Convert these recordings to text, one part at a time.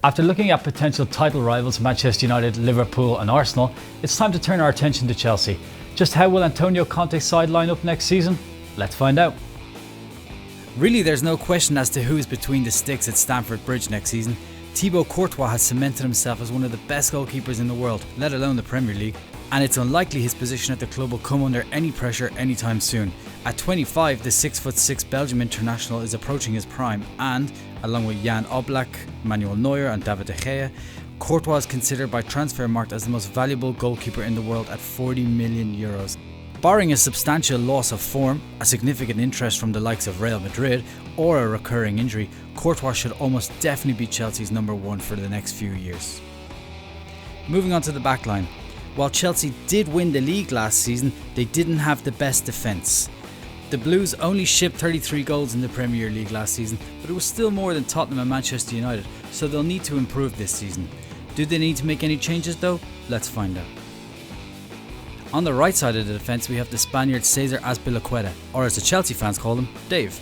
After looking at potential title rivals Manchester United, Liverpool and Arsenal, it's time to turn our attention to Chelsea. Just how will Antonio Conte's side line up next season? Let's find out. Really, there's no question as to who's between the sticks at Stamford Bridge next season. Thibaut Courtois has cemented himself as one of the best goalkeepers in the world, let alone the Premier League, and it's unlikely his position at the club will come under any pressure anytime soon. At 25, the 6'6" Belgium international is approaching his prime and, along with Jan Oblak, Manuel Neuer and David de Gea, Courtois is considered by Transfermarkt as the most valuable goalkeeper in the world at €40 million. Barring a substantial loss of form, a significant interest from the likes of Real Madrid, or a recurring injury, Courtois should almost definitely be Chelsea's number one for the next few years. Moving on to the backline. While Chelsea did win the league last season, they didn't have the best defence. The Blues only shipped 33 goals in the Premier League last season, but it was still more than Tottenham and Manchester United, so they'll need to improve this season. Do they need to make any changes though? Let's find out. On the right side of the defence, we have the Spaniard Cesar Azpilicueta, or as the Chelsea fans call him, Dave.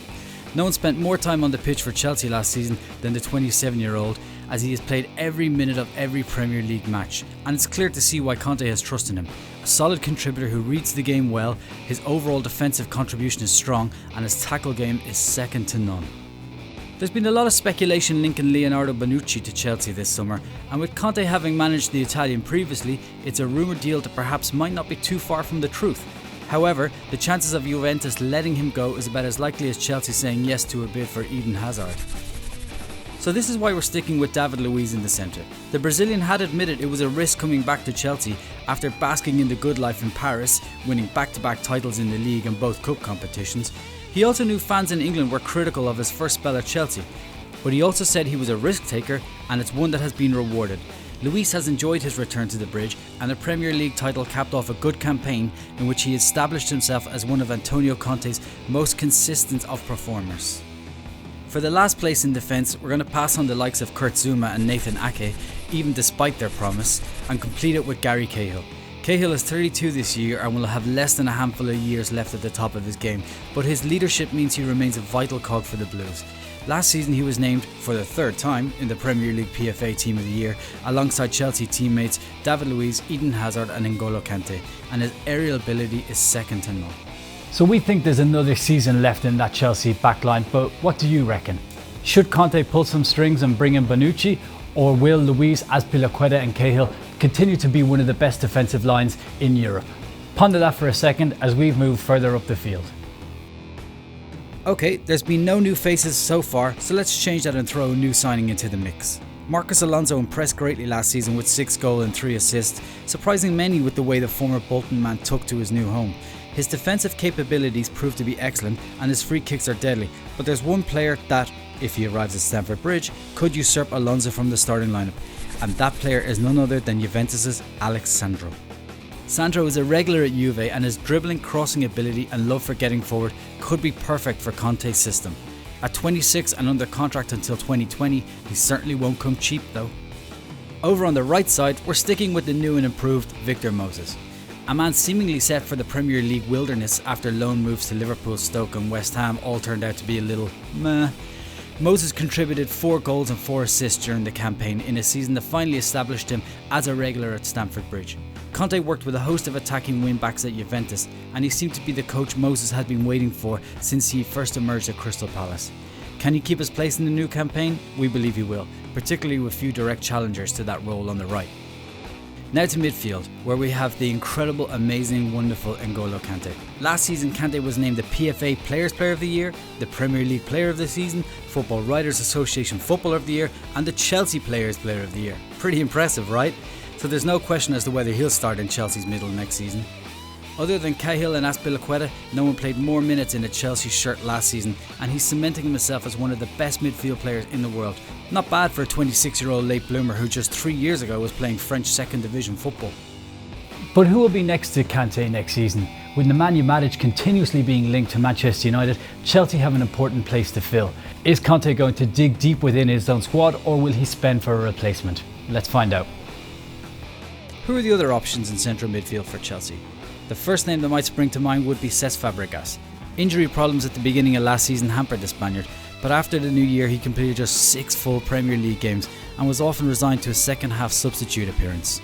No one spent more time on the pitch for Chelsea last season than the 27-year-old, as he has played every minute of every Premier League match, and it's clear to see why Conte has trust in him. A solid contributor who reads the game well, his overall defensive contribution is strong, and his tackle game is second to none. There's been a lot of speculation linking Leonardo Bonucci to Chelsea this summer, and with Conte having managed the Italian previously, it's a rumoured deal that perhaps might not be too far from the truth. However, the chances of Juventus letting him go is about as likely as Chelsea saying yes to a bid for Eden Hazard. So this is why we're sticking with David Luiz in the centre. The Brazilian had admitted it was a risk coming back to Chelsea after basking in the good life in Paris, winning back-to-back titles in the league and both cup competitions. He also knew fans in England were critical of his first spell at Chelsea, but he also said he was a risk taker and it's one that has been rewarded. Luiz has enjoyed his return to the bridge, and the Premier League title capped off a good campaign in which he established himself as one of Antonio Conte's most consistent of performers. For the last place in defence, we're going to pass on the likes of Kurt Zouma and Nathan Ake, even despite their promise, and complete it with Gary Cahill. Cahill is 32 this year and will have less than a handful of years left at the top of his game, but his leadership means he remains a vital cog for the Blues. Last season he was named, for the third time, in the Premier League PFA Team of the Year, alongside Chelsea teammates David Luiz, Eden Hazard and N'Golo Kante, and his aerial ability is second to none. So we think there's another season left in that Chelsea backline, but what do you reckon? Should Conte pull some strings and bring in Bonucci, or will Luiz, Azpilicueta and Cahill continue to be one of the best defensive lines in Europe? Ponder that for a second as we've moved further up the field. Okay, there's been no new faces so far, so let's change that and throw a new signing into the mix. Marcos Alonso impressed greatly last season with 6 goals and 3 assists, surprising many with the way the former Bolton man took to his new home. His defensive capabilities proved to be excellent and his free kicks are deadly, but there's one player that, if he arrives at Stamford Bridge, could usurp Alonso from the starting lineup, and that player is none other than Juventus' Sandro. Sandro is a regular at Juve and his dribbling, crossing ability and love for getting forward could be perfect for Conte's system. At 26 and under contract until 2020, he certainly won't come cheap though. Over on the right side, we're sticking with the new and improved Victor Moses. A man seemingly set for the Premier League wilderness after loan moves to Liverpool, Stoke and West Ham all turned out to be a little meh. Moses contributed 4 goals and 4 assists during the campaign in a season that finally established him as a regular at Stamford Bridge. Conte worked with a host of attacking wing-backs at Juventus, and he seemed to be the coach Moses had been waiting for since he first emerged at Crystal Palace. Can he keep his place in the new campaign? We believe he will, particularly with few direct challengers to that role on the right. Now to midfield, where we have the incredible, amazing, wonderful N'Golo Kante. Last season, Kante was named the PFA Players Player of the Year, the Premier League Player of the Season, Football Writers Association Footballer of the Year, and the Chelsea Players Player of the Year. Pretty impressive, right? So there's no question as to whether he'll start in Chelsea's middle next season. Other than Cahill and Azpilicueta, no one played more minutes in a Chelsea shirt last season, and he's cementing himself as one of the best midfield players in the world. Not bad for a 26-year-old late bloomer who just 3 years ago was playing French second division football. But who will be next to Kante next season? With Nemanja Matić continuously being linked to Manchester United, Chelsea have an important place to fill. Is Conte going to dig deep within his own squad, or will he spend for a replacement? Let's find out. Who are the other options in central midfield for Chelsea? The first name that might spring to mind would be Fbregas. Injury problems at the beginning of last season hampered the Spaniard, but after the new year he completed just 6 full Premier League games and was often resigned to a second half substitute appearance.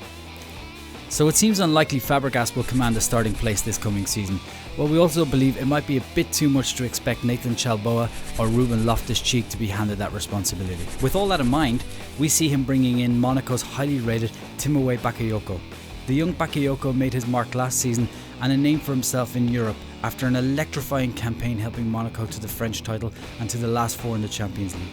So it seems unlikely Fbregas will command a starting place this coming season, while we also believe it might be a bit too much to expect Nathan Chalboa or Ruben Loftus-Cheek to be handed that responsibility. With all that in mind, we see him bringing in Monaco's highly rated Timothy Bakayoko. The young Bakayoko made his mark last season and a name for himself in Europe after an electrifying campaign helping Monaco to the French title and to the last four in the Champions League.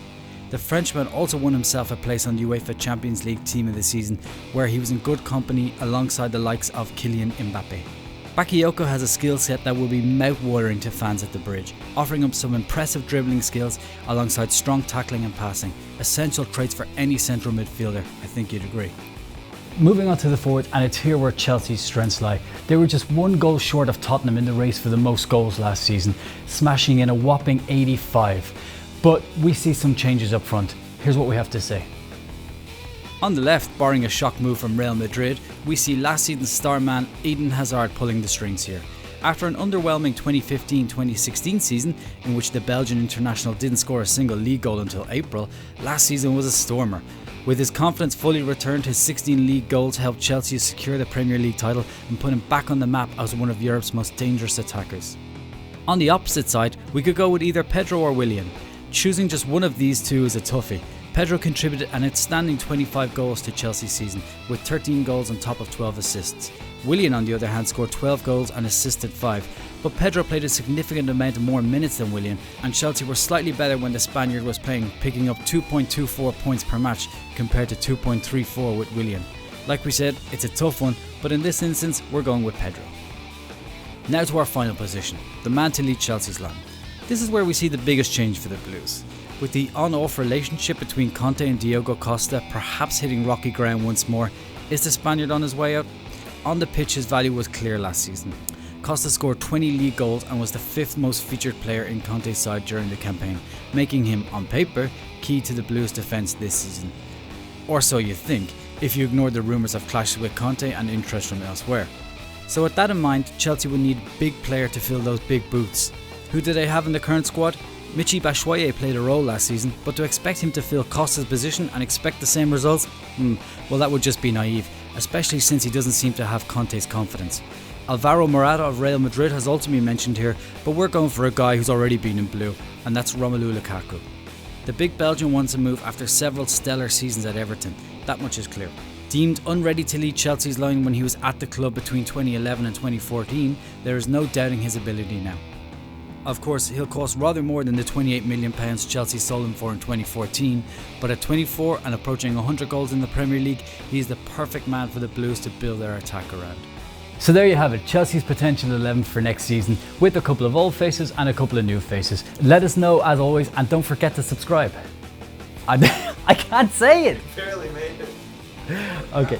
The Frenchman also won himself a place on the UEFA Champions League Team of the Season, where he was in good company alongside the likes of Kylian Mbappe. Bakayoko has a skill set that will be mouth-watering to fans at the Bridge, offering up some impressive dribbling skills alongside strong tackling and passing, essential traits for any central midfielder, I think you'd agree. Moving on to the forwards, and it's here where Chelsea's strengths lie. They were just one goal short of Tottenham in the race for the most goals last season, smashing in a whopping 85. But we see some changes up front. Here's what we have to say. On the left, barring a shock move from Real Madrid, we see last season's star man Eden Hazard pulling the strings here. After an underwhelming 2015-2016 season, in which the Belgian international didn't score a single league goal until April, last season was a stormer. With his confidence fully returned, his 16 league goals helped Chelsea secure the Premier League title and put him back on the map as one of Europe's most dangerous attackers. On the opposite side, we could go with either Pedro or Willian. Choosing just one of these two is a toughie. Pedro contributed an outstanding 25 goals to Chelsea's season, with 13 goals on top of 12 assists. Willian, on the other hand, scored 12 goals and assisted 5, but Pedro played a significant amount more minutes than Willian, and Chelsea were slightly better when the Spaniard was playing, picking up 2.24 points per match compared to 2.34 with Willian. Like we said, it's a tough one, but in this instance, we're going with Pedro. Now to our final position, the man to lead Chelsea's line. This is where we see the biggest change for the Blues. With the on-off relationship between Conte and Diogo Costa perhaps hitting rocky ground once more, is the Spaniard on his way out? On the pitch, his value was clear last season. Costa scored 20 league goals and was the 5th most featured player in Conte's side during the campaign, making him, on paper, key to the Blues' defence this season. Or so you think, if you ignore the rumours of clashes with Conte and interest from elsewhere. So with that in mind, Chelsea will need a big player to fill those big boots. Who do they have in the current squad? Michy Batshuayi played a role last season, but to expect him to fill Costa's position and expect the same results? Well, that would just be naive, especially since he doesn't seem to have Conte's confidence. Álvaro Morata of Real Madrid has also been mentioned here, but we're going for a guy who's already been in blue, and that's Romelu Lukaku. The big Belgian wants a move after several stellar seasons at Everton, that much is clear. Deemed unready to lead Chelsea's line when he was at the club between 2011 and 2014, there is no doubting his ability now. Of course, he'll cost rather more than the £28 million Chelsea sold him for in 2014, but at 24 and approaching 100 goals in the Premier League, he's the perfect man for the Blues to build their attack around. So there you have it, Chelsea's potential 11 for next season, with a couple of old faces and a couple of new faces. Let us know as always, and don't forget to subscribe. I can't say it! Barely made it. Okay.